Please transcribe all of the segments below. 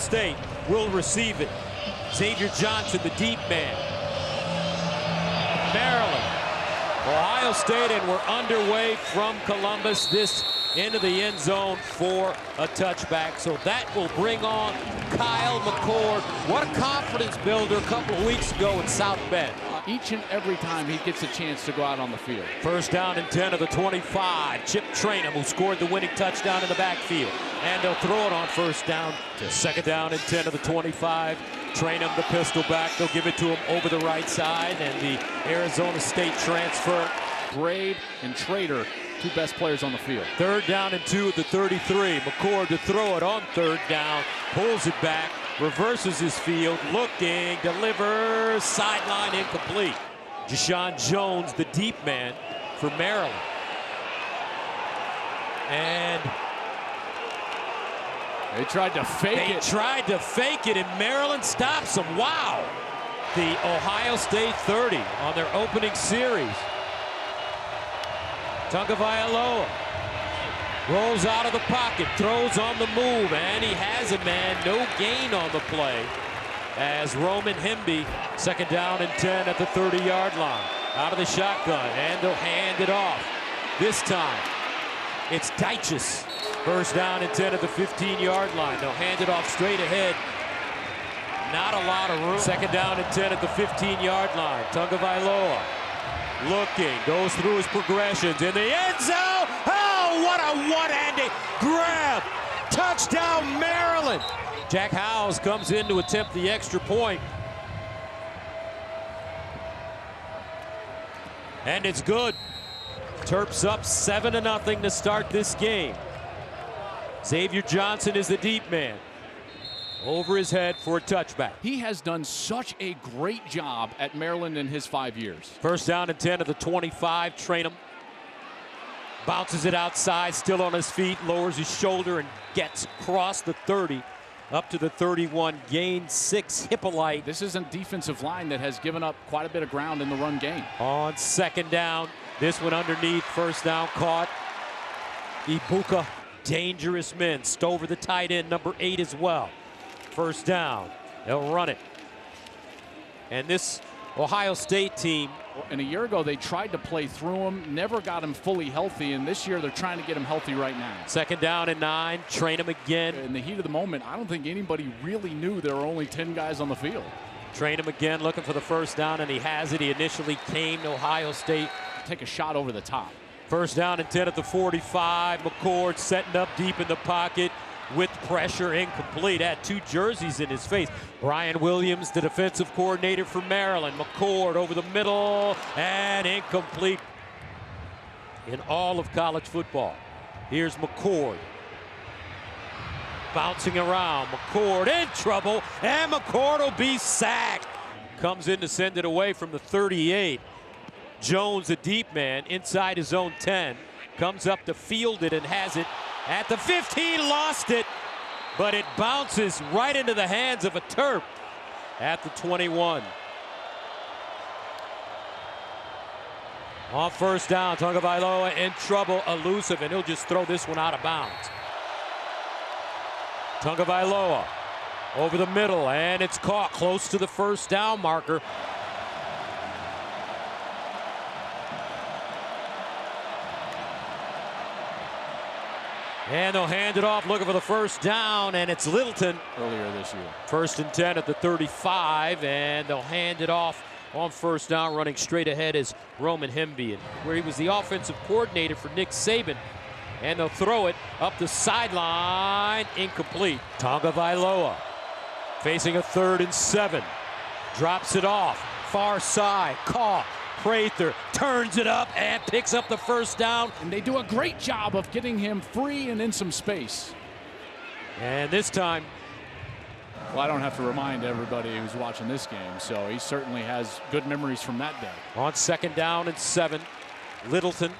State will receive it. Xavier Johnson, the deep man. Maryland, Ohio State, and we're underway from Columbus. This into the end zone for a touchback. So that will bring on Kyle McCord. What a confidence builder a couple of weeks ago in South Bend. Each and every time he gets a chance to go out on the field. First down and 10 of the 25. Chip Trainum, who scored the winning touchdown in the backfield. And they'll throw it on first down. Second down and 10 of the 25. Trainum, the pistol back. They'll give it to him over the right side. And the Arizona State transfer. Grade and Trader, two best players on the field. Third down and 2 at the 33. McCord to throw it on third down. Pulls it back. Reverses his field, looking, delivers, sideline incomplete. Deshaun Jones, the deep man for Maryland. And they tried to fake it. They tried to fake it, and Maryland stops them. Wow. The Ohio State 30 on their opening series. Tagovailoa rolls out of the pocket, throws on the move, and he has a man. No gain on the play as Roman Hemby, second down and 10 at the 30-yard line. Out of the shotgun, and they'll hand it off. This time, it's Deiches. First down and 10 at the 15-yard line. They'll hand it off straight ahead. Not a lot of room. Second down and 10 at the 15-yard line. Tagovailoa looking, goes through his progressions in the end zone. Oh, what a one-handed grab. Touchdown, Maryland. Jack Howes comes in to attempt the extra point. And it's good. Terps up 7-0 to start this game. Xavier Johnson is the deep man. Over his head for a touchback. He has done such a great job at Maryland in his 5 years. First down and 10 of the 25. Trainum bounces it outside, still on his feet, lowers his shoulder and gets across the 30 up to the 31. Gain 6. Hippolyte. This is a defensive line that has given up quite a bit of ground in the run game. On second down, this one underneath. First down caught. Ibuka, dangerous men. Stover, the tight end, number 8 as well. First down, they'll run it. And this Ohio State team. And a year ago, they tried to play through him, never got him fully healthy, and this year they're trying to get him healthy right now. Second down and 9, train him again. In the heat of the moment, I don't think anybody really knew there were only 10 guys on the field. Train him again, looking for the first down, and he has it. He initially came to Ohio State. Take a shot over the top. First down and 10 at the 45. McCord setting up deep in the pocket. With pressure, incomplete. Had 2 jerseys in his face. Brian Williams, the defensive coordinator for Maryland. McCord over the middle and incomplete. In all of college football, here's McCord. Bouncing around, McCord in trouble, and McCord will be sacked. Comes in to send it away from the 38. Jones, the deep man, inside his own 10. Comes up to field it and has it at the 15, lost it, but it bounces right into the hands of a Terp at the 21. On first down, Tagovailoa in trouble, elusive, and he'll just throw this one out of bounds. Tagovailoa over the middle, and it's caught close to the first down marker. And they'll hand it off, looking for the first down, and it's Littleton. Earlier this year. First and 10 at the 35, and they'll hand it off on first down. Running straight ahead is Roman Hemby, where he was the offensive coordinator for Nick Saban. And they'll throw it up the sideline, incomplete. Tagovailoa facing a 3rd and 7. Drops it off, far side, caught. Prather turns it up and picks up the first down. And they do a great job of getting him free and in some space. And this time, well, I don't have to remind everybody who's watching this game, so he certainly has good memories from that day. On second down and 7, Littleton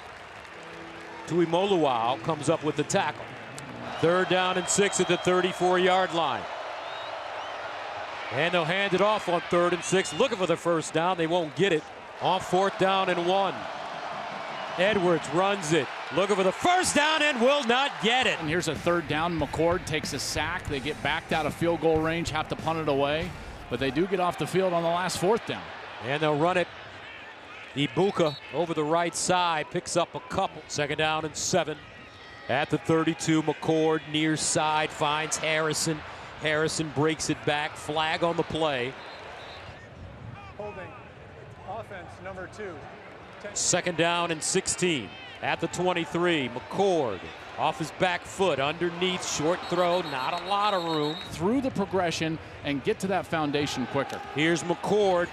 to Imoluau comes up with the tackle. Third down and 6 at the 34-yard line. And they'll hand it off on 3rd and 6, looking for the first down. They won't get it. On 4th down and 1. Edwards runs it. looking for the first down and will not get it. And here's a third down. McCord takes a sack. They get backed out of field goal range, have to punt it away. But they do get off the field on the last fourth down. And they'll run it. Ibuka over the right side, picks up a couple. Second down and 7 at the 32. McCord near side finds Harrison. Harrison breaks it back. Flag on the play. Holding. Offense number 2. Second down and 16 at the 23. McCord off his back foot, underneath, short throw, not a lot of room. Through the progression and get to that foundation quicker. Here's McCord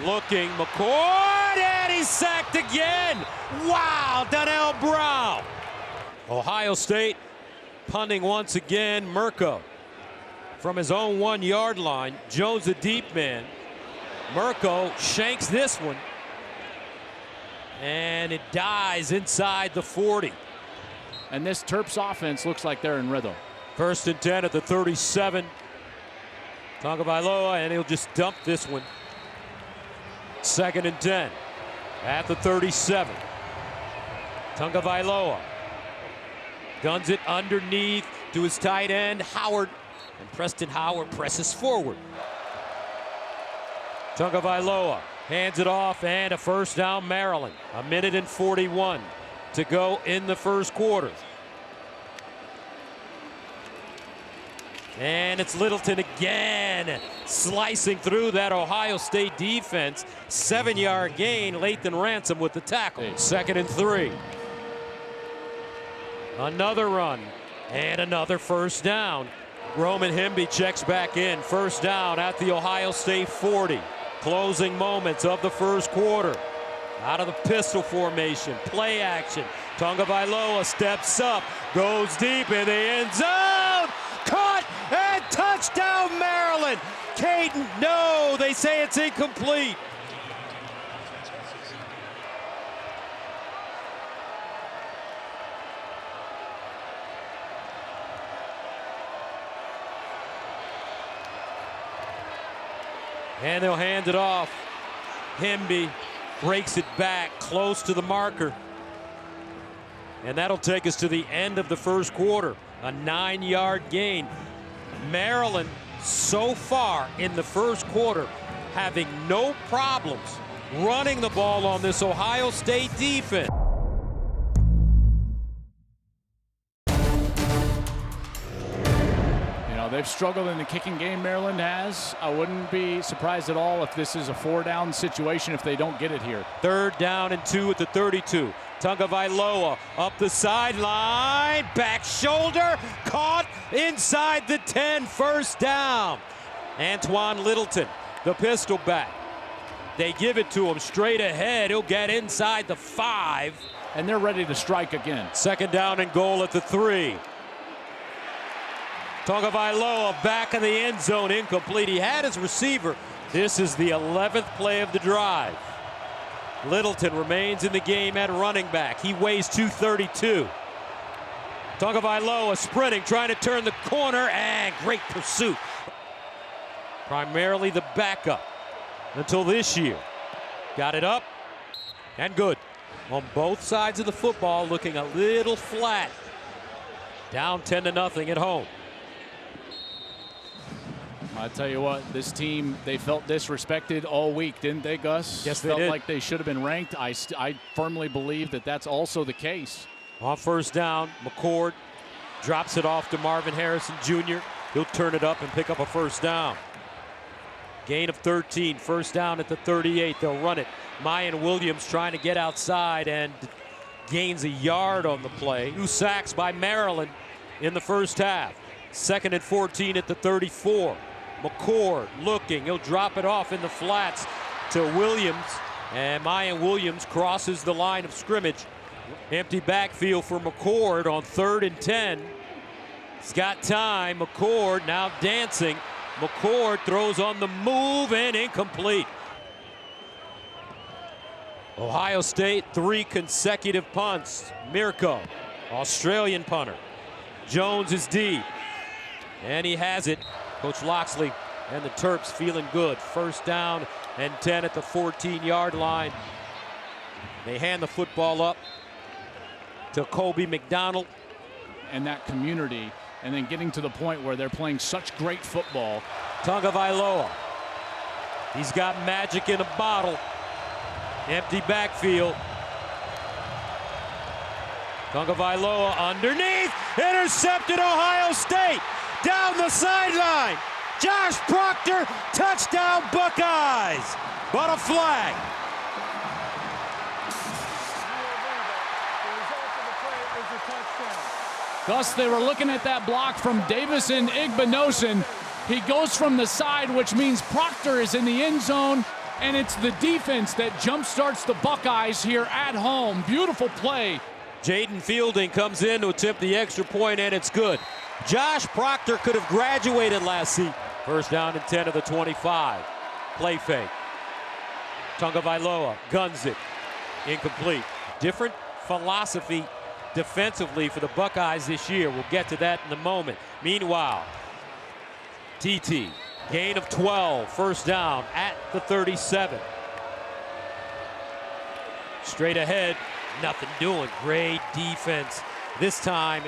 looking. McCord, and he's sacked again. Wow, Donnell Brown. Ohio State punting once again. Mirko from his own 1-yard line. Jones the deep man. Mirko shanks this one. And it dies inside the 40. And this Terps offense looks like they're in rhythm. First and 10 at the 37. Tagovailoa, and he'll just dump this one. Second and 10 at the 37. Tagovailoa guns it underneath to his tight end, Howard. And Preston Howard presses forward. Tagovailoa hands it off, and a first down, Maryland. 1:41 to go in the first quarter. And it's Littleton again, slicing through that Ohio State defense. 7-yard gain, Lathan Ransom with the tackle. Second and 3. Another run, and another first down. Roman Hemby checks back in. First down at the Ohio State 40. Closing moments of the first quarter. Out of the pistol formation, play action. Tagovailoa steps up, goes deep in the end zone. Caught and touchdown, Maryland. Caden, no, they say it's incomplete. And they'll hand it off. Hemby breaks it back close to the marker. And that'll take us to the end of the first quarter. A 9-yard gain. Maryland so far in the first quarter having no problems running the ball on this Ohio State defense. They've struggled in the kicking game, Maryland has. I wouldn't be surprised at all if this is a 4-down situation if they don't get it here. Third down and 2 at the 32. Tagovailoa up the sideline, back shoulder, caught inside the 10, first down. Antoine Littleton, the pistol back. They give it to him straight ahead. He'll get inside the 5. And they're ready to strike again. Second down and goal at the 3. Tagovailoa back in the end zone, incomplete. He had his receiver. This is the 11th play of the drive. Littleton remains in the game at running back. He weighs 232. Tagovailoa sprinting, trying to turn the corner, and great pursuit. Primarily the backup until this year. Got it up and good. On both sides of the football, looking a little flat. Down 10-0 at home. I tell you what, this team, they felt disrespected all week, didn't they, Gus? Yes, they felt did. Like they should have been ranked. I firmly believe that that's also the case. On first down, McCord drops it off to Marvin Harrison Jr. He'll turn it up and pick up a first down. Gain of 13, first down at the 38. They'll run it. Mayan Williams trying to get outside and gains a yard on the play. 2 sacks by Maryland in the first half. Second and 14 at the 34. McCord looking, he'll drop it off in the flats to Williams, and Mayan Williams crosses the line of scrimmage. Empty backfield for McCord on 3rd and 10. He's got time. McCord now dancing. McCord throws on the move and incomplete. Ohio State 3 consecutive punts. Mirko, Australian punter. Jones is deep, and he has it. Coach Loxley and the Terps feeling good. First down and 10 at the 14-yard line. They hand the football up to Kobe McDonald. And that community, and then getting to the point where they're playing such great football. Tagovailoa. He's got magic in a bottle. Empty backfield. Tagovailoa underneath. Intercepted Ohio State. Down the sideline. Josh Proctor, touchdown Buckeyes. But a flag. Gus, they were looking at that block from Davison Igbinosun. He goes from the side, which means Proctor is in the end zone, and it's the defense that jumpstarts the Buckeyes here at home. Beautiful play. Jaden Fielding comes in to attempt the extra point, and it's good. Josh Proctor could have graduated last season. First down and 10 of the 25. Play fake. Tagovailoa guns it. Incomplete. Different philosophy defensively for the Buckeyes this year. We'll get to that in a moment. Meanwhile, TT, gain of 12, first down at the 37. Straight ahead, nothing doing. Great defense. This time,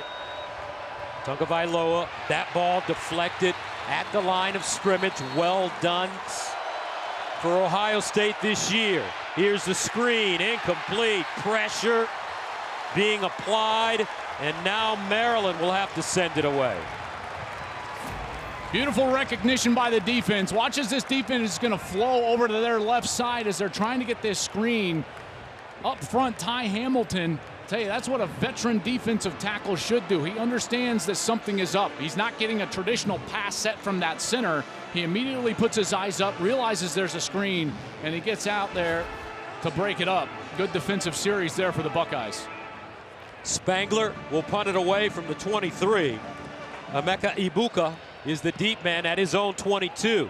Tagovailoa, that ball deflected at the line of scrimmage. Well done for Ohio State this year. Here's the screen, incomplete. Pressure being applied, and now Maryland will have to send it away. Beautiful recognition by the defense. Watch as this defense is going to flow over to their left side as they're trying to get this screen. Up front, Ty Hamilton. Tell you, that's what a veteran defensive tackle should do. He understands that something is up. He's not getting a traditional pass set from that center. He immediately puts his eyes up, realizes there's a screen, and he gets out there to break it up. Good defensive series there for the Buckeyes. Spangler will punt it away from the 23. Emeka Ibuka is the deep man at his own 22.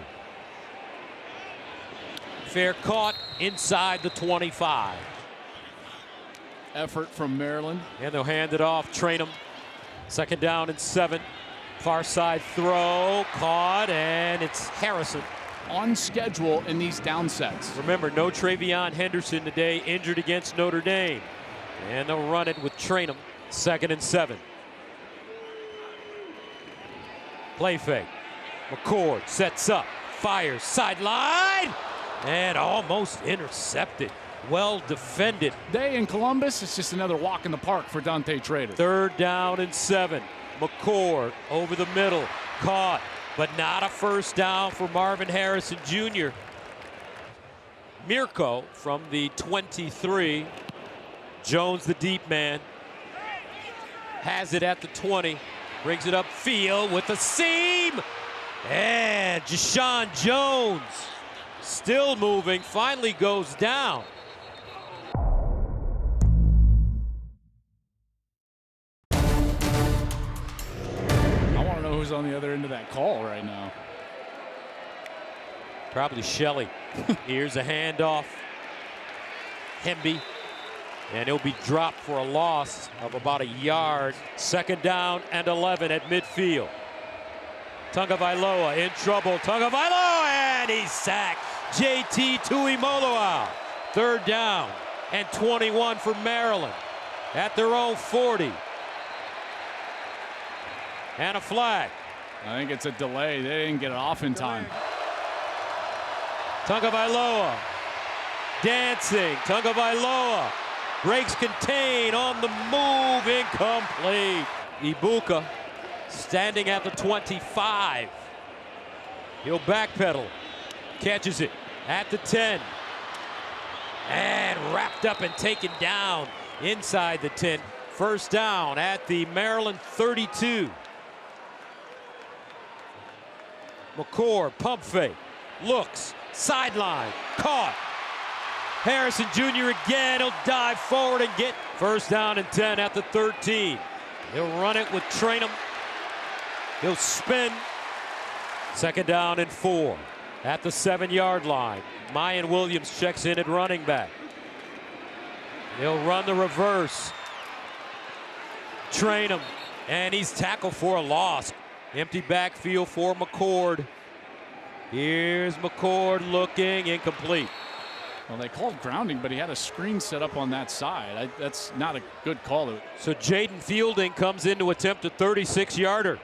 Fair caught inside the 25. Effort from Maryland. And they'll hand it off. Trainum. Second down and 7. Far side throw. Caught, and it's Harrison. On schedule in these down sets. Remember, no Travion Henderson today, injured against Notre Dame. And they'll run it with Trainum. Second and 7. Play fake. McCord sets up. Fires. Sideline. And almost intercepted. Well defended. Day in Columbus, it's just another walk in the park for Dante Trader. Third down and 7. McCord over the middle. Caught, but not a first down for Marvin Harrison Jr. Mirko from the 23. Jones, the deep man, has it at the 20. Brings it upfield with a seam. And Jashawn Jones, still moving, finally goes down. Who's on the other end of that call right now? Probably Shelley. Here's a handoff. Hemby. And he'll be dropped for a loss of about a yard. Second down and 11 at midfield. Tagovailoa in trouble. Tagovailoa, and he's sacked. JT Tuimoloau. Third down and 21 for Maryland at their own 40. And a flag. I think it's a delay. They didn't get it off in time. Tagovailoa dancing. Tagovailoa breaks contain on the move. Incomplete. Ibuka standing at the 25. He'll backpedal. Catches it at the 10. And wrapped up and taken down inside the 10. First down at the Maryland 32. McCord, pump fake, looks, sideline, caught. Harrison Jr. again, he'll dive forward and get first down and 10 at the 13. He'll run it with Trainum. He'll spin. Second down and 4 at the 7-yard line. Mayan Williams checks in at running back. He'll run the reverse. Trainum, and he's tackled for a loss. Empty backfield for McCord. Here's McCord looking, incomplete. Well, they called grounding, but he had a screen set up on that side. That's not a good call. So Jaden Fielding comes in to attempt a 36-yarder.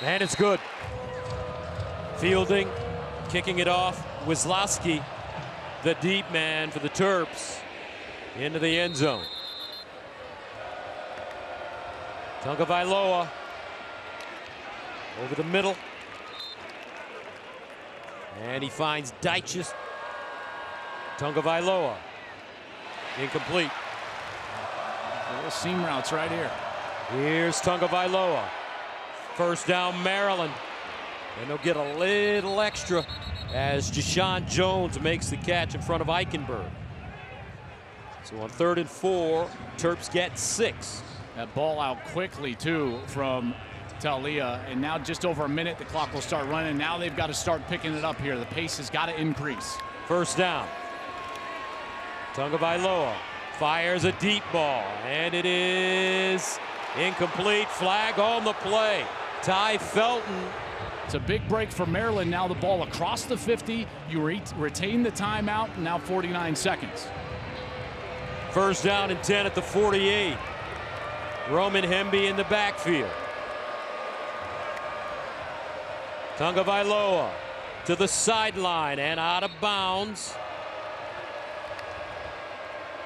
And it's good. Fielding kicking it off. Wisłowski, the deep man for the Terps, into the end zone. Tagovailoa over the middle. And he finds Deiches. Tagovailoa. Incomplete. Little seam routes right here. Here's Tagovailoa. First down, Maryland. And they'll get a little extra as Deshaun Jones makes the catch in front of Eichenberg. So on 3rd and 4, Terps get 6. That ball out quickly, too, from Talia. And now just over a minute, the clock will start running. Now they've got to start picking it up here. The pace has got to increase. First down. Tagovailoa fires a deep ball. And it is incomplete. Flag on the play. Ty Felton. It's a big break for Maryland. Now the ball across the 50. You retain the timeout. And now 49 seconds. First down and 10 at the 48. Roman Hemby in the backfield. Tagovailoa to the sideline and out of bounds.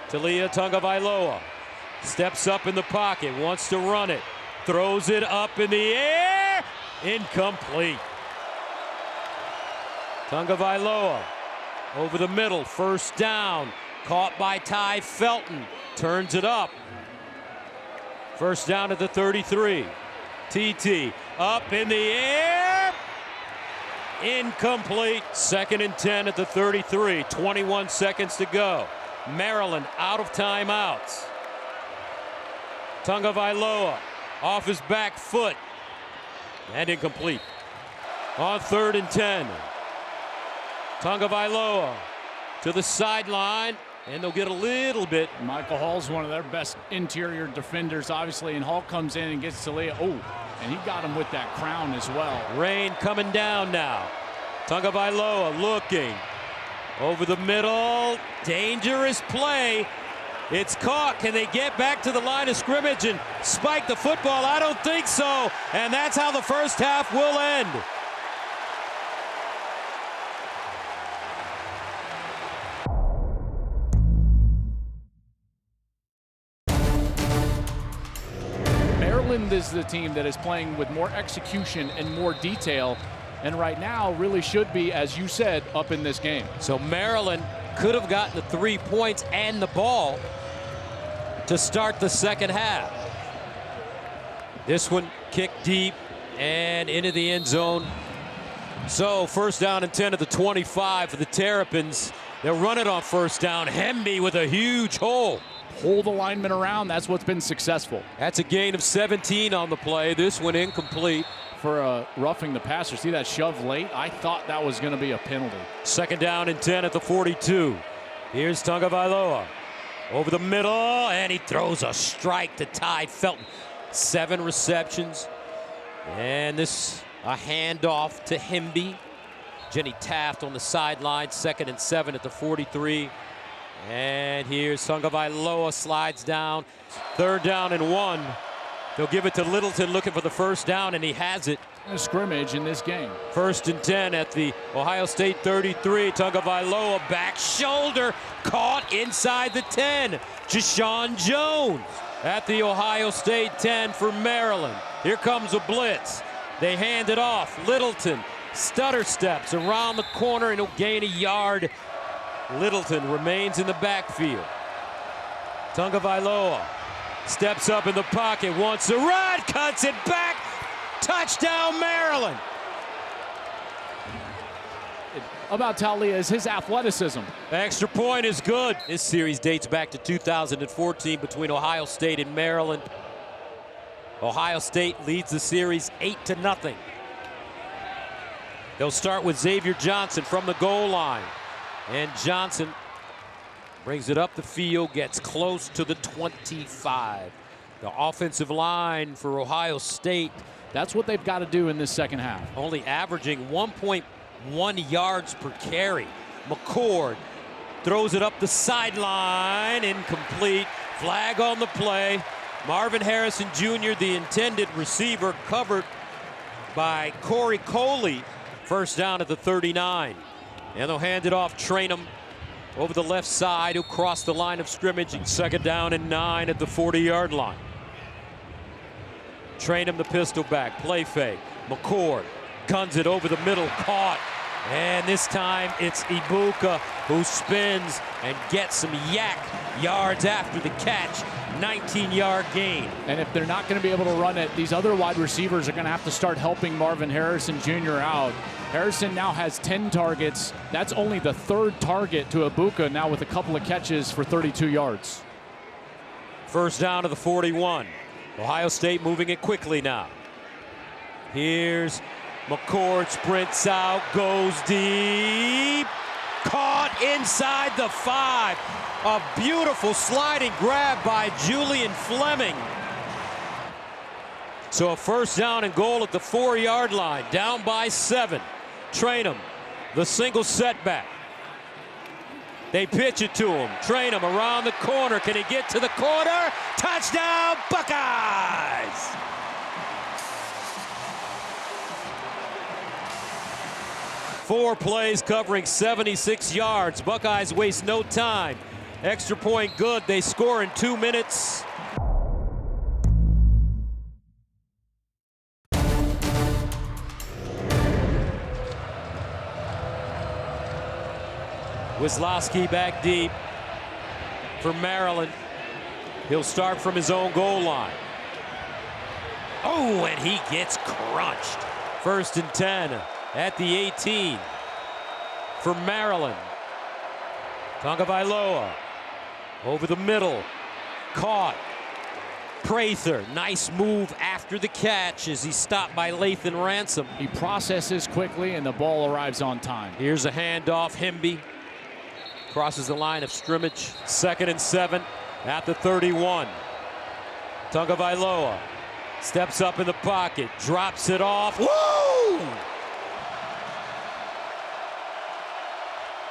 Talia Tagovailoa steps up in the pocket, wants to run it, throws it up in the air, incomplete. Tagovailoa over the middle, first down, caught by Ty Felton, turns it up. First down at the 33. TT up in the air. Incomplete. 2nd and 10 at the 33. 21 seconds to go. Maryland out of timeouts. Tagovailoa off his back foot. And incomplete. On 3rd and 10. Tagovailoa to the sideline. And they'll get a little bit. Michael Hall's one of their best interior defenders, obviously, and Hall comes in and gets Talia. Oh, and he got him with that crown as well. Rain coming down now. Tagovailoa looking over the middle. Dangerous play. It's caught. Can they get back to the line of scrimmage and spike the football? I don't think so. And that's how the first half will end. Maryland is the team that is playing with more execution and more detail, and right now really should be, as you said, up in this game. So Maryland could have gotten the 3 points and the ball to start the second half. This one kicked deep and into the end zone. So first down and 10 at the 25 for the Terrapins. They'll run it on first down. Hemby with a huge hole. Pull the lineman around. That's what's been successful. That's a gain of 17 on the play. This one incomplete. For roughing the passer. See that shove late? I thought that was going to be a penalty. 2nd down and 10 at the 42. Here's Tagovailoa over the middle, and he throws a strike to Ty Felton. 7 receptions. And this a handoff to Hemby. Jenny Taft on the sideline. 2nd and 7 at the 43. And here's Tagovailoa, slides down. 3rd down and 1. They'll give it to Littleton looking for the first down, and he has it. A scrimmage in this game. 1st and 10 at the Ohio State 33. Tagovailoa back shoulder caught inside the 10. Deshaun Jones at the Ohio State 10 for Maryland. Here comes a blitz. They hand it off. Littleton stutter steps around the corner and he'll gain a yard. Littleton remains in the backfield. Tagovailoa steps up in the pocket, wants to run, cuts it back. Touchdown, Maryland. About Talia is his athleticism. Extra point is good. This series dates back to 2014 between Ohio State and Maryland. Ohio State leads the series 8-0. They'll start with Xavier Johnson from the goal line. And Johnson brings it up the field, gets close to the 25. The offensive line for Ohio State That's what they've got to do in this second half. Only averaging 1.1 yards per carry. McCord throws it up the sideline, incomplete. Flag on the play. Marvin Harrison Jr., the intended receiver, covered by Corey Coley. First down at the 39. And they'll hand it off Trainum over the left side, who crossed the line of scrimmage. Second down and 9 at the 40-yard line. Trainum, the pistol back, play fake. McCord guns it over the middle, caught. And this time it's Ibuka who spins and gets some yak yards after the catch. 19-yard gain. And if they're not going to be able to run it, these other wide receivers are going to have to start helping Marvin Harrison Jr. out. Harrison now has 10 targets. That's only the third target to Ibuka, now with a couple of catches for 32 yards. First down to the 41. Ohio State moving it quickly now. Here's McCord, sprints out, goes deep. Caught inside the 5. A beautiful sliding grab by Julian Fleming. So a first down and goal at the 4-yard line, down by 7. Trainum, the single setback. They pitch it to him. Trainum around the corner. Can he get to the corner? Touchdown, Buckeyes! Four plays covering 76 yards. Buckeyes waste no time. Extra point good. They score in 2 minutes. Wisłowski back deep for Maryland. He'll start from his own goal line. Oh, and he gets crunched. First and 10 at the 18 for Maryland. Tagovailoa over the middle, caught. Prather, nice move after the catch as he's stopped by Lathan Ransom. He processes quickly and the ball arrives on time. Here's a handoff. Hemby crosses the line of scrimmage. Second and 7 at the 31. Tagovailoa steps up in the pocket, drops it off. Woo!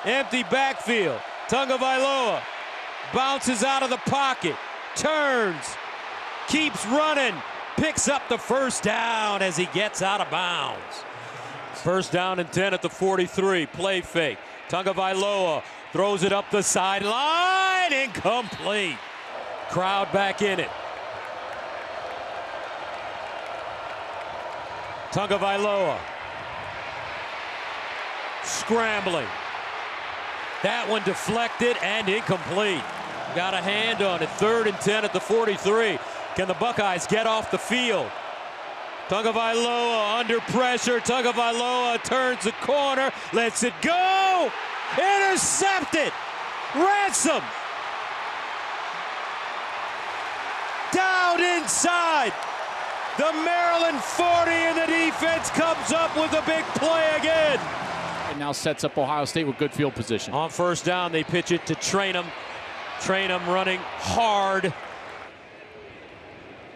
Empty backfield. Tagovailoa bounces out of the pocket, turns, keeps running, picks up the first down as he gets out of bounds. First down and 10 at the 43. Play fake. Tagovailoa throws it up the sideline, incomplete. Crowd back in it. Tagovailoa scrambling. That one deflected and incomplete. Got a hand on it. Third and 10 at the 43. Can the Buckeyes get off the field? Tagovailoa under pressure. Tagovailoa turns the corner, lets it go. Intercepted. Ransom. Down inside. The Maryland 40, and the defense comes up with a big play again. And now sets up Ohio State with good field position. On first down, they pitch it to Trainum. Trainum running hard.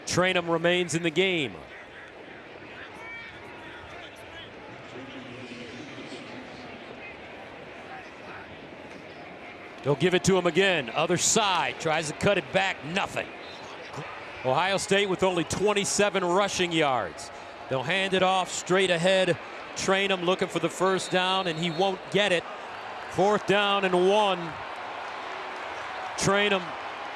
Trainum remains in the game. They'll give it to him again. Other side, tries to cut it back, nothing. Ohio State with only 27 rushing yards. They'll hand it off straight ahead. Trainum looking for the first down, and he won't get it. Fourth down and 1. Trainum,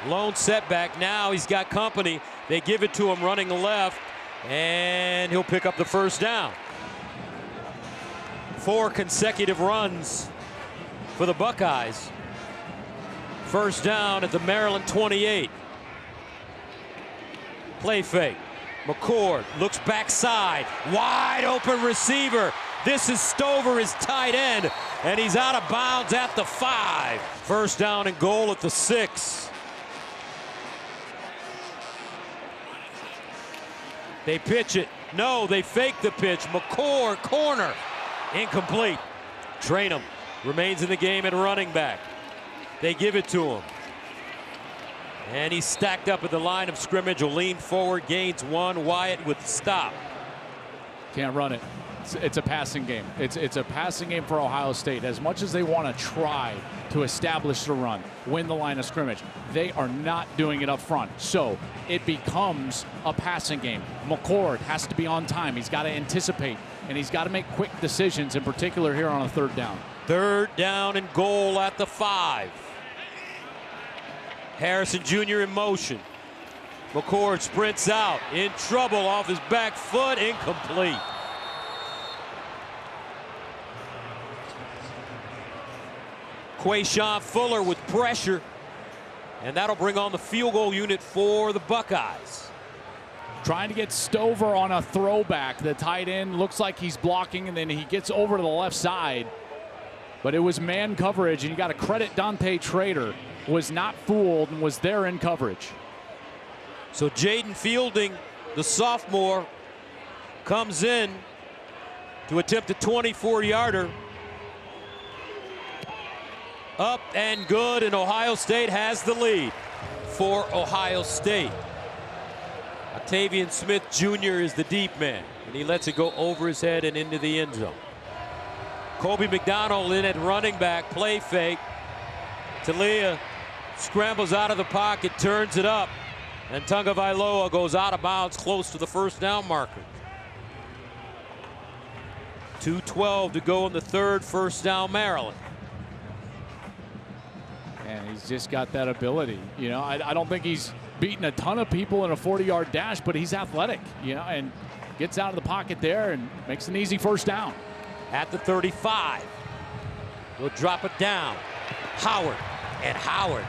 lone setback. Now he's got company. They give it to him running left, and he'll pick up the first down. 4 consecutive runs for the Buckeyes. First down at the Maryland 28. Play fake. McCord looks backside. Wide open receiver. This is Stover, his tight end, and he's out of bounds at the 5. First down and goal at the 6. They pitch it. No, they fake the pitch. McCord, corner. Incomplete. Trainum remains in the game at running back. They give it to him. And he's stacked up at the line of scrimmage. Will lean forward, gains 1. Wyatt with the stop. Can't run it. It's a passing game. It's a passing game for Ohio State. As much as they want to try to establish the run, win the line of scrimmage, they are not doing it up front. So it becomes a passing game. McCord has to be on time. He's got to anticipate, and he's got to make quick decisions, in particular here on a third down. Third down and goal at the 5. Harrison Jr. in motion. McCord sprints out, in trouble off his back foot, incomplete. Quayshawn Fuller with pressure, and that'll bring on the field goal unit for the Buckeyes. Trying to get Stover on a throwback. The tight end looks like he's blocking, and then he gets over to the left side. But it was man coverage, and you got to credit Dante Trader. Was not fooled and was there in coverage. So Jaden Fielding, the sophomore, comes in to attempt a 24-yarder. Up and good, and Ohio State has the lead for Ohio State. Octavian Smith Jr. is the deep man, and he lets it go over his head and into the end zone. Kobe McDonald in at running back, play fake. Talia scrambles out of the pocket, turns it up, and Tagovailoa goes out of bounds close to the first down marker. 2:12 to go in the third. First down, Maryland. And he's just got that ability. You know, I don't think he's beaten a ton of people in a 40-yard dash, but he's athletic, you know, and gets out of the pocket there and makes an easy first down. At the 35. We'll drop it down. Howard, and Howard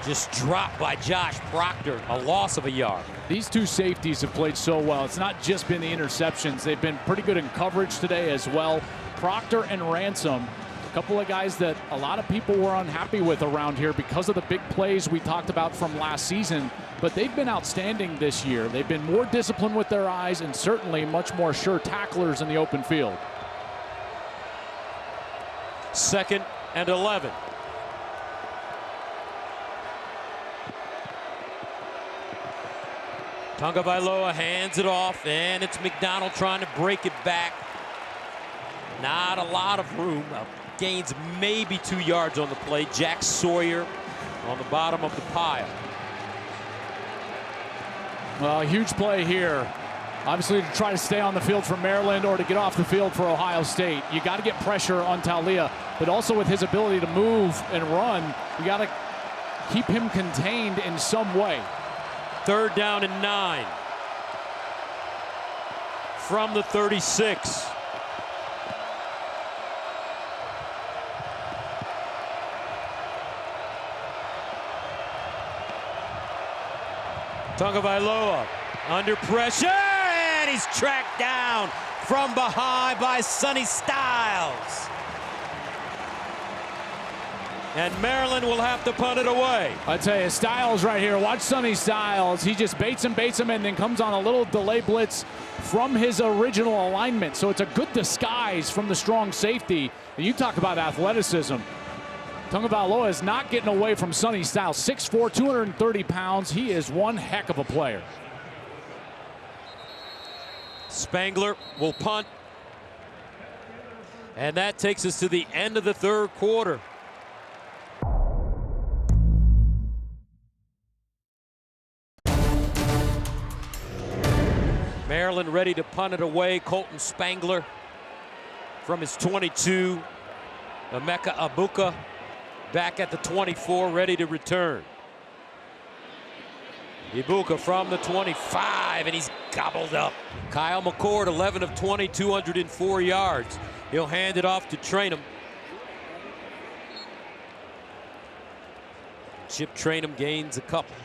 just dropped by Josh Proctor, a loss of a yard. These two safeties have played so well. It's not just been the interceptions. They've been pretty good in coverage today as well. Proctor and Ransom, a couple of guys that a lot of people were unhappy with around here because of the big plays we talked about from last season, but they've been outstanding this year. They've been more disciplined with their eyes and certainly much more sure tacklers in the open field. 2nd and 11. Tagovailoa hands it off, and it's McDonald trying to break it back. Not a lot of room. Gains maybe 2 yards on the play. Jack Sawyer on the bottom of the pile. Well, a huge play here. Obviously to try to stay on the field for Maryland or to get off the field for Ohio State. You got to get pressure on Talia, but also with his ability to move and run, you got to keep him contained in some way. 3rd down and 9. From the 36. Tagovailoa under pressure, and he's tracked down from behind by Sonny Styles. And Maryland will have to punt it away. I tell you, Styles right here. Watch Sonny Styles. He just baits him, and then comes on a little delay blitz from his original alignment. So it's a good disguise from the strong safety. And you talk about athleticism. Tagovailoa is not getting away from Sonny Styles. 6'4", 230 pounds. He is one heck of a player. Spangler will punt. And that takes us to the end of the third quarter. Maryland ready to punt it away. Colton Spangler from his 22. Emeka Abuka back at the 24, ready to return. Ibuka from the 25, and he's gobbled up. Kyle McCord, 11 of 20, 204 yards. He'll hand it off to Trainum. Chip Trainum gains a couple.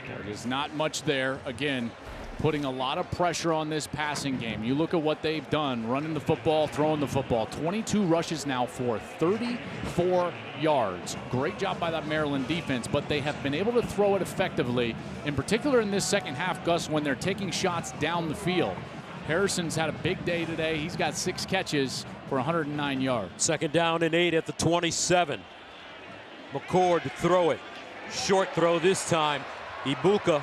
There is not much there. Again, putting a lot of pressure on this passing game. You look at what they've done, running the football, throwing the football. 22 rushes now for 34 yards. Great job by that Maryland defense, but they have been able to throw it effectively, in particular in this second half, Gus, when they're taking shots down the field. Harrison's had a big day today. He's got 6 catches for 109 yards. 2nd down and 8 at the 27. McCord to throw it. Short throw this time. Ibuka.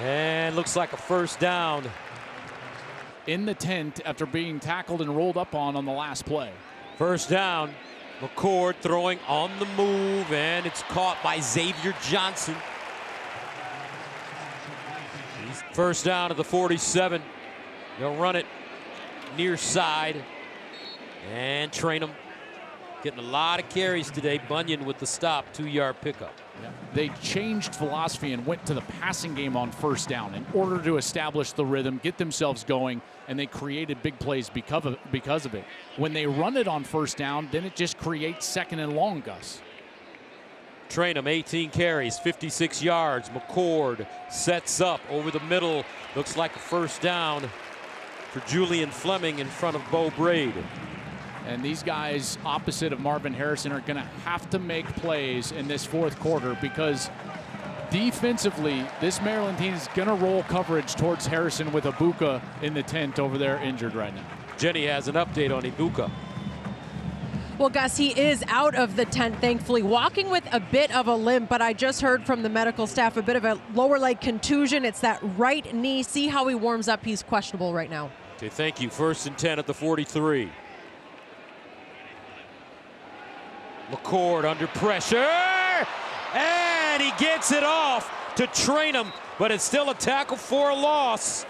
And looks like a first down in the tent after being tackled and rolled up on the last play. First down. McCord throwing on the move, and it's caught by Xavier Johnson. He's first down at the 47. They'll run it near side. And Trainum getting a lot of carries today. Bunyan with the stop, 2-yard pickup. Yeah. They changed philosophy and went to the passing game on first down in order to establish the rhythm, get themselves going, and they created big plays because of it. When they run it on first down, then it just creates second and long, Gus. Trainum, 18 carries, 56 yards. McCord sets up over the middle. Looks like a first down for Julian Fleming in front of Bo Braid. And these guys opposite of Marvin Harrison are going to have to make plays in this fourth quarter because defensively, this Maryland team is going to roll coverage towards Harrison with Ibuka in the tent over there injured right now. Jenny has an update on Ibuka. Well, Gus, he is out of the tent, thankfully, walking with a bit of a limp, but I just heard from the medical staff a bit of a lower leg contusion. It's that right knee. See how he warms up. He's questionable right now. Okay, thank you. 1st and 10 at the 43. McCord under pressure, and he gets it off to Trainum, but it's still a tackle for a loss.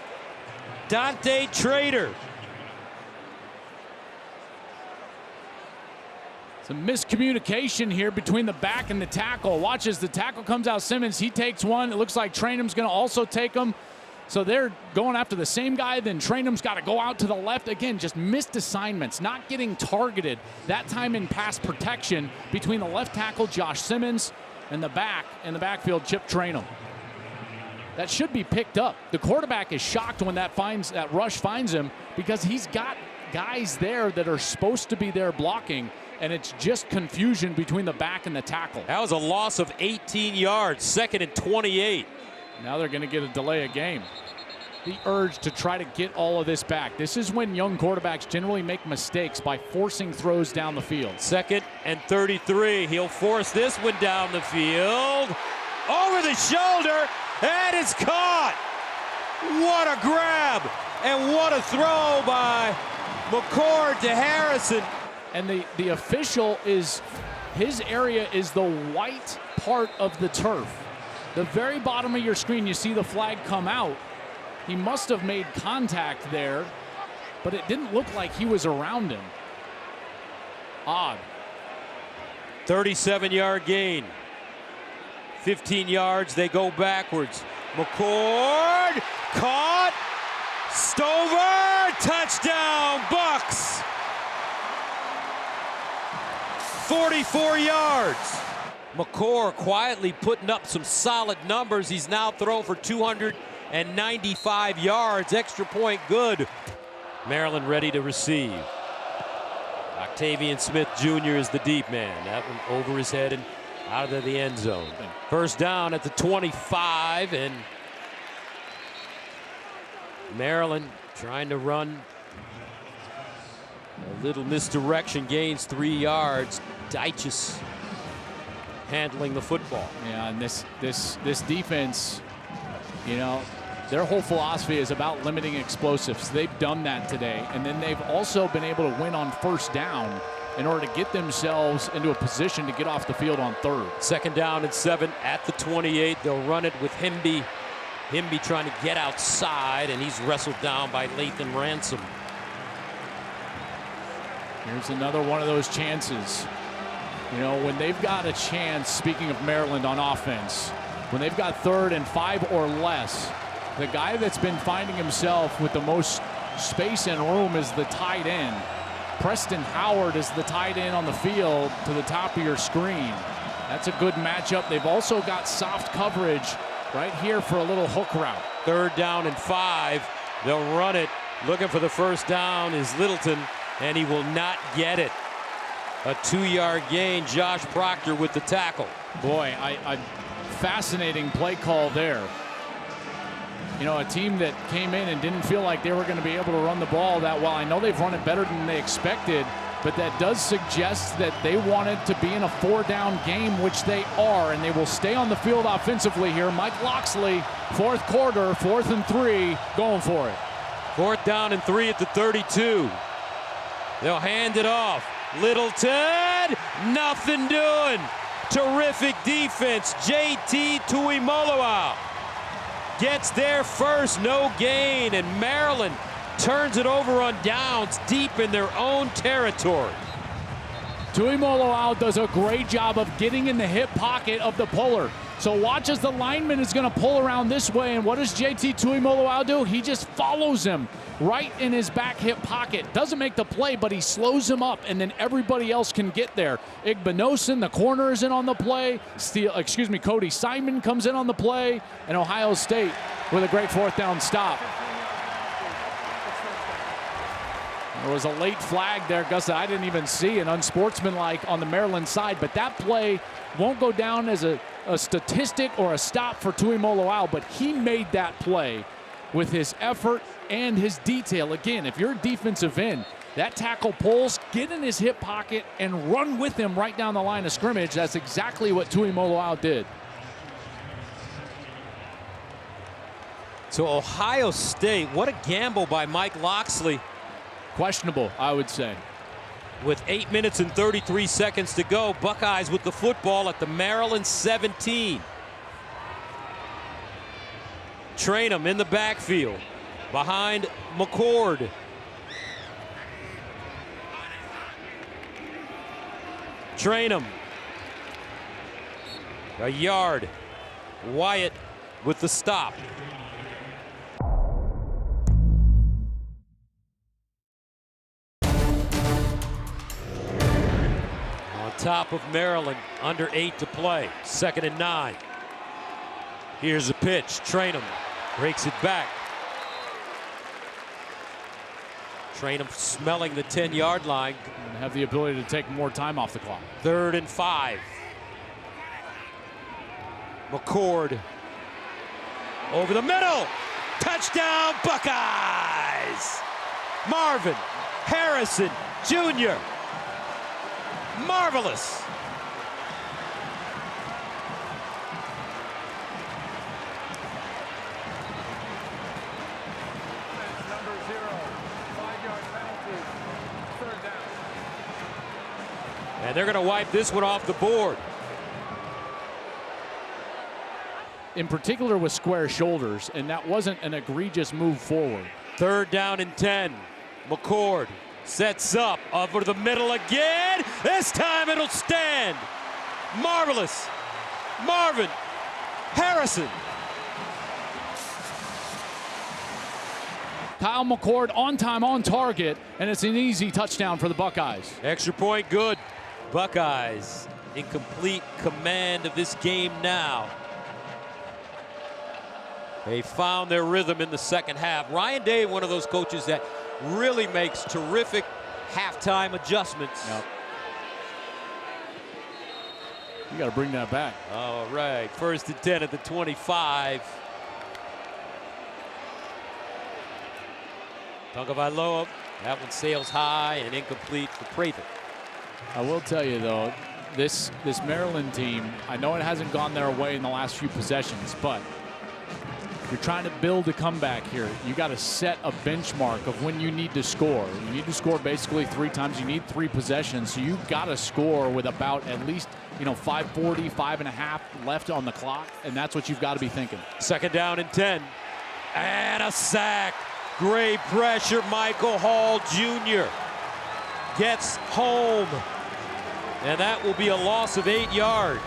Dante Trader. Some miscommunication here between the back and the tackle. Watch as the tackle comes out. Simmons, he takes one. It looks like Trainum's going to also take him. So they're going after the same guy. Then Trainum's got to go out to the left. Again, just missed assignments, not getting targeted. That time in pass protection between the left tackle, Josh Simmons, and the back in the backfield, Chip Trainum. That should be picked up. The quarterback is shocked when that rush finds him because he's got guys there that are supposed to be there blocking, and it's just confusion between the back and the tackle. That was a loss of 18 yards, 2nd and 28. Now they're going to get a delay of game. The urge to try to get all of this back. This is when young quarterbacks generally make mistakes by forcing throws down the field. 2nd and 33. He'll force this one down the field. Over the shoulder, and it's caught. What a grab, and what a throw by McCord to Harrison. And the official is, his area is the white part of the turf. The very bottom of your screen, you see the flag come out. He must have made contact there, but it didn't look like he was around him. Odd. 37-yard gain. 15 yards, they go backwards. McCord, caught, Stover, touchdown, Bucks. 44 yards. McCord quietly putting up some solid numbers. He's now thrown for 295 yards. Extra point good. Maryland ready to receive. Octavian Smith Jr. is the deep man. That one over his head and out of the end zone. First down at the 25, and Maryland trying to run. A little misdirection, gains 3 yards. Deitchus handling the football. Yeah, and this defense, you know, their whole philosophy is about limiting explosives. They've done that today, and then they've also been able to win on first down in order to get themselves into a position to get off the field on third. 2nd down and 7 at the 28. They'll run it with Hemby. Hemby trying to get outside, and he's wrestled down by Lathan Ransom. Here's another one of those chances. You know, when they've got a chance, speaking of Maryland on offense, when they've got 3rd and 5 or less, the guy that's been finding himself with the most space and room is the tight end. Preston Howard is the tight end on the field to the top of your screen. That's a good matchup. They've also got soft coverage right here for a little hook route. 3rd down and 5. They'll run it. Looking for the first down is Littleton, and he will not get it. A 2-yard gain. Josh Proctor with the tackle. Boy, a fascinating play call there. You know, a team that came in and didn't feel like they were going to be able to run the ball that well. I know they've run it better than they expected, but that does suggest that they wanted to be in a 4-down game, which they are, and they will stay on the field offensively here. Mike Loxley, 4th quarter, 4th and 3, going for it. 4th down and 3 at the 32. They'll hand it off. Littleton, nothing doing. Terrific defense. JT Tuimoloau gets there first, no gain, and Maryland turns it over on downs deep in their own territory. Tuimoloau does a great job of getting in the hip pocket of the puller. So watch as the lineman is going to pull around this way, and what does JT Tuimoloau do? He just follows him right in his back hip pocket. Doesn't make the play, but he slows him up, and then everybody else can get there. Igbinosun, the corner, is in on the play. Cody Simon comes in on the play, and Ohio State with a great 4th down stop. There was a late flag there, Gus, that I didn't even see, an unsportsmanlike on the Maryland side, but that play won't go down as a statistic or a stop for Tuimoloau, but he made that play with his effort and his detail. Again, if you're a defensive end, that tackle pulls, get in his hip pocket, and run with him right down the line of scrimmage. That's exactly what Tuimoloau did. So Ohio State, what a gamble by Mike Locksley. Questionable, I would say. With 8 minutes and 33 seconds to go, Buckeyes with the football at the Maryland 17. Trainum in the backfield behind McCord. Trainum. A yard. Wyatt with the stop. Top of Maryland, under 8 to play. 2nd and 9. Here's a pitch. Trainum breaks it back. Trainum smelling the 10-yard line. And have the ability to take more time off the clock. 3rd and 5. McCord over the middle. Touchdown, Buckeyes! Marvin Harrison Jr. Marvelous. Number 0, 5-yard penalty, 3rd down. And they're going to wipe this one off the board. In particular with square shoulders, and that wasn't an egregious move forward. 3rd down and 10. McCord sets up over the middle again. This time it'll stand. Marvelous. Marvin Harrison. Kyle McCord on time, on target, and it's an easy touchdown for the Buckeyes. Extra point good. Buckeyes in complete command of this game now. They found their rhythm in the 2nd half. Ryan Day, one of those coaches that really makes terrific halftime adjustments. Yep. You got to bring that back. All right, 1st and 10 at the 25. Tagovailoa, that one sails high and incomplete for Prather. I will tell you though, this Maryland team, I know it hasn't gone their way in the last few possessions, but you're trying to build a comeback here. You got to set a benchmark of when you need to score. You need to score basically 3 times. You need 3 possessions. So you got to score with about at least 5:40, 5.5 left on the clock, and that's what you've got to be thinking. 2nd down and 10, and a sack. Great pressure. Michael Hall Jr. gets home, and that will be a loss of 8 yards.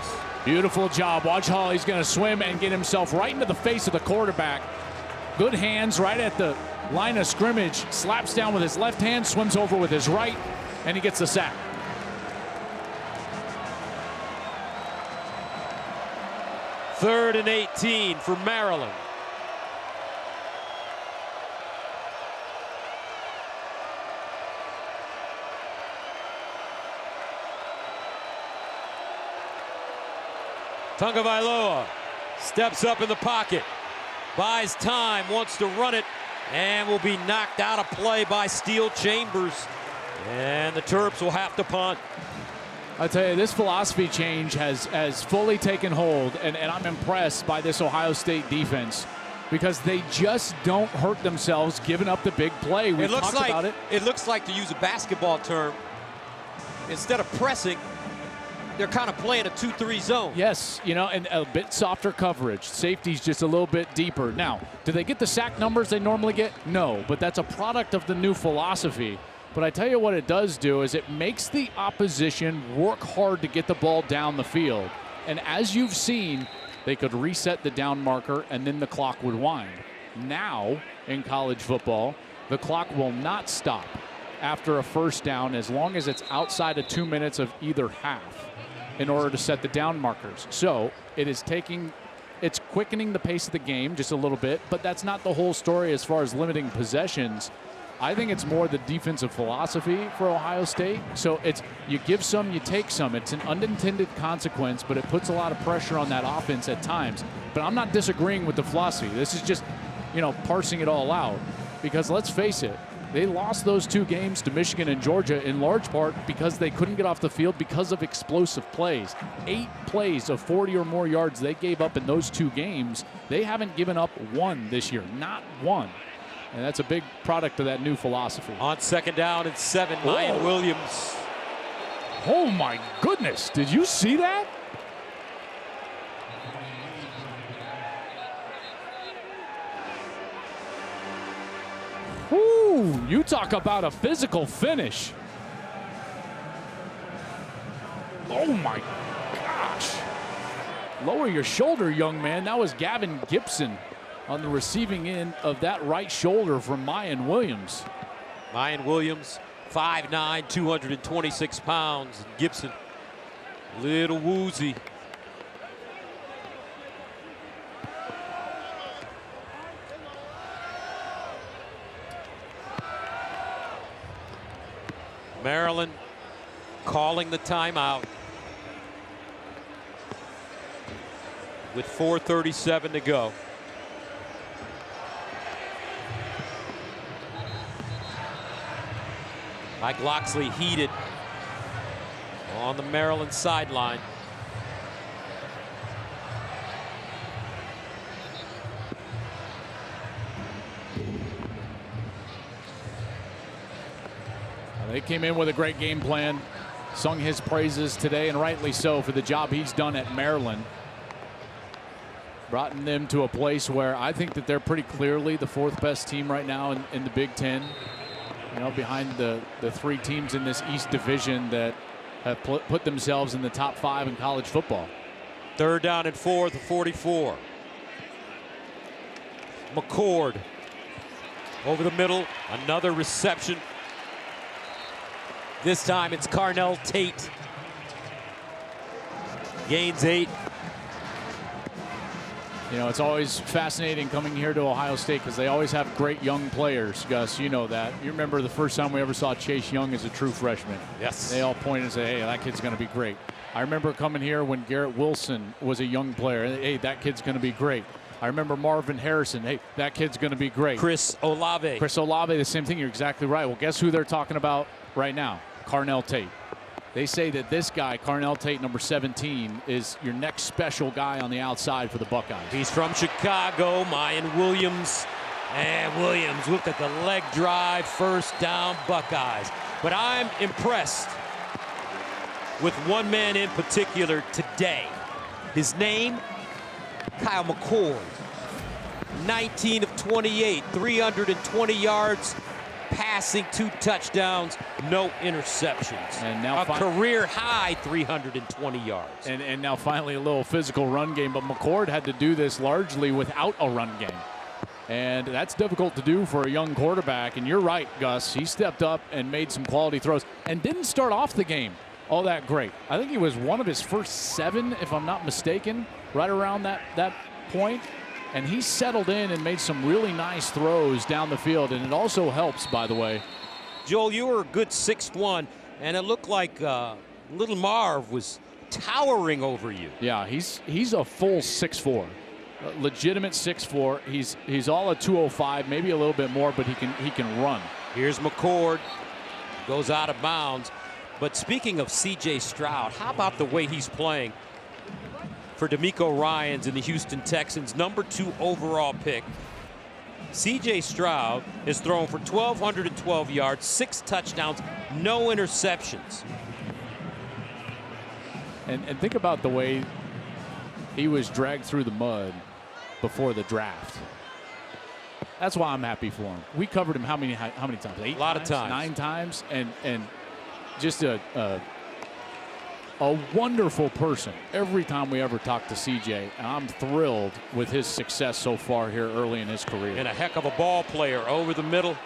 Beautiful job. Watch Hall. He's going to swim and get himself right into the face of the quarterback. Good hands right at the line of scrimmage. Slaps down with his left hand, swims over with his right, and he gets the sack. Third and 18 for Maryland. Tagovailoa steps up in the pocket, buys time, wants to run it, and will be knocked out of play by Steel Chambers. And the Terps will have to punt. I tell you, this philosophy change has fully taken hold, and I'm impressed by this Ohio State defense. because they just don't hurt themselves giving up the big play. We talked about it. It looks like, to use a basketball term, instead of pressing, they're kind of playing a 2-3 zone. Yes, you know, and a bit softer coverage. Safety's just a little bit deeper. Now, do they get the sack numbers they normally get? No, but that's a product of the new philosophy. But I tell you what it does do is it makes the opposition work hard to get the ball down the field. And as you've seen, they could reset the down marker and then the clock would wind. Now, in college football, the clock will not stop after a first down as long as it's outside of 2 minutes of either half in order to set the down markers. So it's quickening the pace of the game just a little bit, but that's not the whole story as far as limiting possessions. I think it's more the defensive philosophy for Ohio State. So it's you give some, you take some. It's an unintended consequence, but it puts a lot of pressure on that offense at times. But I'm not disagreeing with the philosophy. This is just, you know, parsing it all out. Because let's face it, they lost those 2 games to Michigan and Georgia in large part because they couldn't get off the field because of explosive plays. 8 plays of 40 or more yards they gave up in those 2 games. They haven't given up one this year, not one. And that's a big product of that new philosophy. On 2nd down and 7, Mayan Williams. Oh my goodness, did you see that? Ooh, you talk about a physical finish. Oh my gosh. Lower your shoulder, young man. That was Gavin Gibson on the receiving end of that right shoulder from Mayan Williams. Mayan Williams, 5'9", 226 pounds. Gibson, little woozy. Maryland calling the timeout with 4:37 to go. Mike Loxley heated on the Maryland sideline. They came in with a great game plan, sung his praises today, and rightly so for the job he's done at Maryland. Brought them to a place where I think that they're pretty clearly the 4th best team right now in the Big Ten. You know, behind the 3 teams in this East Division that have put themselves in the top 5 in college football. 3rd down and 4 to 44. McCord over the middle, another reception. This time it's Carnell Tate. Gains 8. You know, it's always fascinating coming here to Ohio State because they always have great young players, Gus. You know that. You remember the first time we ever saw Chase Young as a true freshman. Yes. They all pointed and said, hey, that kid's going to be great. I remember coming here when Garrett Wilson was a young player. Hey, that kid's going to be great. I remember Marvin Harrison. Hey, that kid's going to be great. Chris Olave, the same thing. You're exactly right. Well, guess who they're talking about right now? Carnell Tate. They say that this guy, Carnell Tate, number 17, is your next special guy on the outside for the Buckeyes. He's from Chicago. Mayan Williams. And Williams, look at the leg drive, 1st down, Buckeyes. But I'm impressed with one man in particular today. His name, Kyle McCord. 19 of 28, 320 yards. Passing, 2 touchdowns, no interceptions. And now a career high 320 yards. And now finally a little physical run game, but McCord had to do this largely without a run game. And that's difficult to do for a young quarterback. And you're right, Gus. He stepped up and made some quality throws and didn't start off the game all that great. I think he was one of his first 7, if I'm not mistaken, right around that point. And he settled in and made some really nice throws down the field. And it also helps, by the way. Joel, you were a good 6'1", and it looked like little Marv was towering over you. Yeah, he's a full 6'4", legitimate 6'4". He's all at 205, maybe a little bit more, but he can run. Here's McCord, goes out of bounds. But speaking of C.J. Stroud, how about the way he's playing? for DeMeco Ryans and the Houston Texans, #2 overall pick. C.J. Stroud has thrown for 1,212 yards, 6 touchdowns, no interceptions. And think about the way he was dragged through the mud before the draft. That's why I'm happy for him. We covered him how many times? 8 A lot of times. 9 times, and just a wonderful person every time we ever talk to CJ, and I'm thrilled with his success so far here early in his career. And a heck of a ball player over the middle.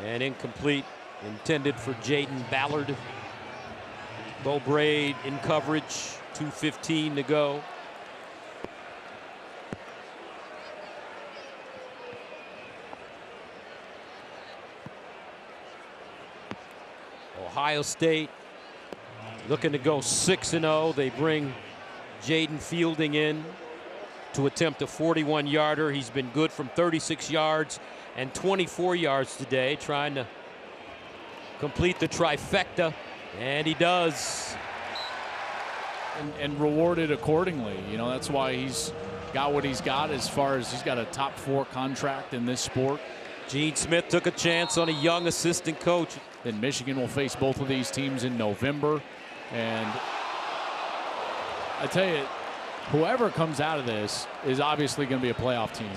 And incomplete, intended for Jaden Ballard. Bo Braid in coverage, 2:15 to go. Ohio State looking to go 6-0. They bring Jaden Fielding in to attempt a 41-yarder. He's been good from 36 yards and 24 yards today, trying to complete the trifecta, and he does. And rewarded accordingly. You know, that's why he's got what he's got as far as he's got a top 4 contract in this sport. Gene Smith took a chance on a young assistant coach. Then Michigan will face both of these teams in November. And I tell you, whoever comes out of this is obviously going to be a playoff team.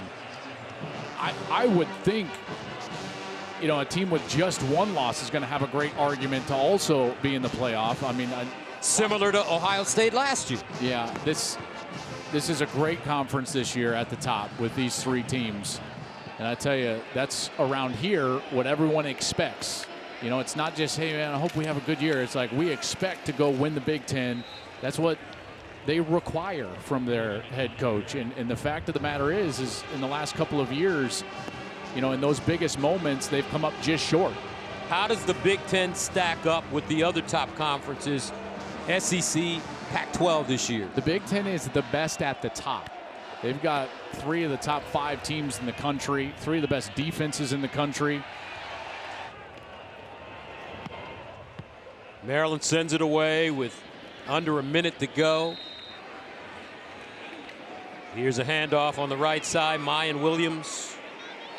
I would think, you know, a team with just 1 loss is going to have a great argument to also be in the playoff. I mean, similar to Ohio State last year. Yeah, this is a great conference this year at the top with these 3 teams. And I tell you, that's around here what everyone expects. You know, it's not just, hey, man, I hope we have a good year. It's like we expect to go win the Big Ten. That's what they require from their head coach. And the fact of the matter is in the last couple of years, you know, in those biggest moments, they've come up just short. How does the Big Ten stack up with the other top conferences, SEC, Pac-12 this year? The Big Ten is the best at the top. They've got 3 of the top 5 teams in the country, 3 of the best defenses in the country. Maryland sends it away with under a minute to go. Here's a handoff on the right side. Mayan Williams.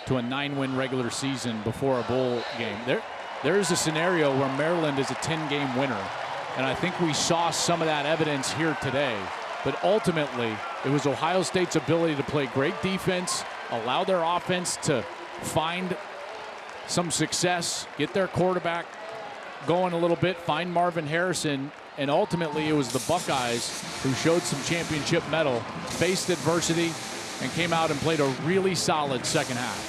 To a 9-win regular season before a bowl game. There is a scenario where Maryland is a 10-game winner. And I think we saw some of that evidence here today. But ultimately, it was Ohio State's ability to play great defense, allow their offense to find some success, get their quarterback going a little bit, find Marvin Harrison, and ultimately it was the Buckeyes who showed some championship mettle, faced adversity, and came out and played a really solid second half.